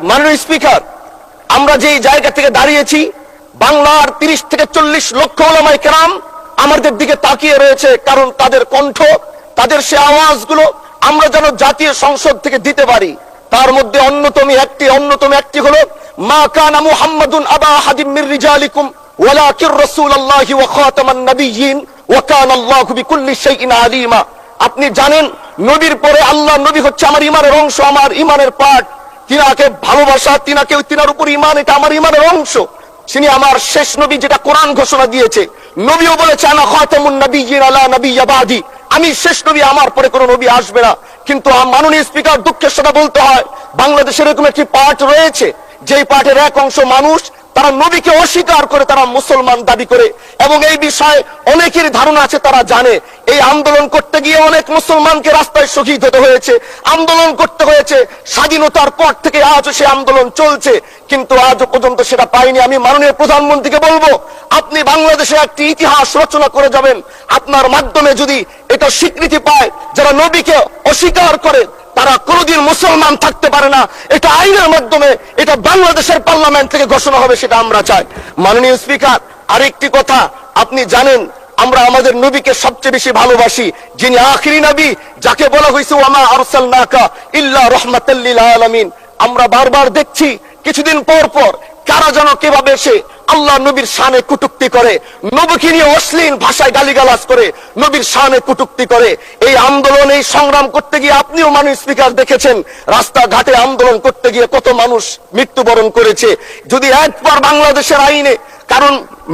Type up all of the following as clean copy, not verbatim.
মাননীয় স্পিকার, আমরা যে জায়গা থেকে দাঁড়িয়েছি, বাংলার 30 থেকে 40 লক্ষ ওলামায়ে কেরাম আমাদের দিকে তাকিয়ে রয়েছে, কারণ তাদের কণ্ঠ, তাদের সে আওয়াজগুলো আমরা যেন জাতীয় সংসদ থেকে দিতে পারি। তার মধ্যে অন্যতম একটি হলো, মা কানা মুহাম্মাদুন আবা আহাদিম মির রিজালিকুম ওয়ালাকির রাসূলুল্লাহি ওয়া খাতামান নাবিয়্যিন ওয়া কানা আল্লাহু বিকুল্লি শাইইন আলিমা। আপনি জানেন, নবীর পরে আল্লাহ নবী হচ্ছে আমার ঈমানের অংশ, আমার ঈমানের পার্ট। তিনাকে ভালোবাসা, তিনার উপর ঈমান, এটা আমার ঈমানের অংশ। তিনি আমার শেষ নবী, যেটা কোরআন ঘোষণা দিয়েছে। নবীও বলেছে আনা খাতামুন নাবিয়্যিন আলা নাবিয়্যা বাদি, আমি শেষ নবী, আমার পরে কোনো নবী আসবে না। কিন্তু মাননীয় স্পিকার, দুঃখের সাথে বলতে হয়, বাংলাদেশের এরকম একটি পার্ট রয়েছে, যেই পার্টের এক অংশ মানুষ, তারা নবীকে অস্বীকার করে, তারা মুসলমান দাবি করে, এবং এই বিষয়ে অনেকের ধারণা আছে, তারা জানে। এই আন্দোলন করতে গিয়ে অনেক মুসলমানকে রাস্তায় শহীদ হতে হয়েছে, আন্দোলন করতে হয়েছে, স্বাধীনতার পর থেকে আজও সে আন্দোলন চলছে, কিন্তু আজও পর্যন্ত সেটা পাইনি। আমি মাননীয় প্রধানমন্ত্রীকে বলবো, আপনি বাংলাদেশে একটি ইতিহাস রচনা করে যাবেন। আপনার মাধ্যমে যদি এটা স্বীকৃতি পায়, যারা নবীকে অস্বীকার করে তারা কোনোদিন মুসলমান থাকতে পারে না, এটা আইনের মাধ্যমে, এটা বাংলাদেশের পার্লামেন্ট থেকে ঘোষণা হবে, সেটা আমরা চাই। মাননীয় স্পিকার, আরেকটি কথা, আপনি জানেন আমরা আমাদের নবীকে সবচেয়ে বেশি ভালোবাসি, যিনি আখিরি নবী, যাকে বলা হয়েছে ওয়ামা আরসালনাকা ইল্লা রাহমাতাল লিল আলামিন। আমরা বারবার দেখছি কিছুদিন পর পর কারা যেন কিভাবে সে আল্লাহ নবীর শানে কটূক্তি করে, নবীকে নিয়ে অশ্লীল ভাষায় গালিগালাজ করে, নবীর শানে কটূক্তি করে। এই আন্দোলন, এই সংগ্রাম করতে গিয়ে আপনিও মাননীয় স্পিকার দেখেছেন, রাস্তাঘাটে আন্দোলন করতে গিয়ে কত মানুষ মৃত্যুবরণ করেছে। যদি একবার বাংলাদেশের আইনে, কারণ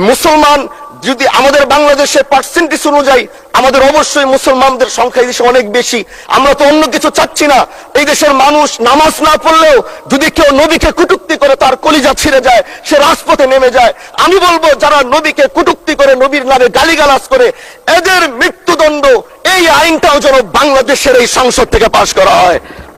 মুসলমান যদি আমাদের বাংলাদেশের পার্সেন্টেজ অনুযায়ী আমাদের অবশ্যই মুসলমানদের সংখ্যা এই দেশে অনেক বেশি। আমরা তো অন্য কিছু চাচ্ছি না। এই দেশের মানুষ নামাজ না পড়লেও যদি কেউ নবীকে কটূক্তি করে, তার কলিজা ছিঁড়ে যায়, সে রাজপথে নেমে যায়। আমি বলবো, যারা নবীকে কটূক্তি করে, নবীর নামে গালিগালাজ করে, এদের মৃত্যুদণ্ড, এই আইনটাও যেন বাংলাদেশের এই সংসদ থেকে পাশ করা হয়।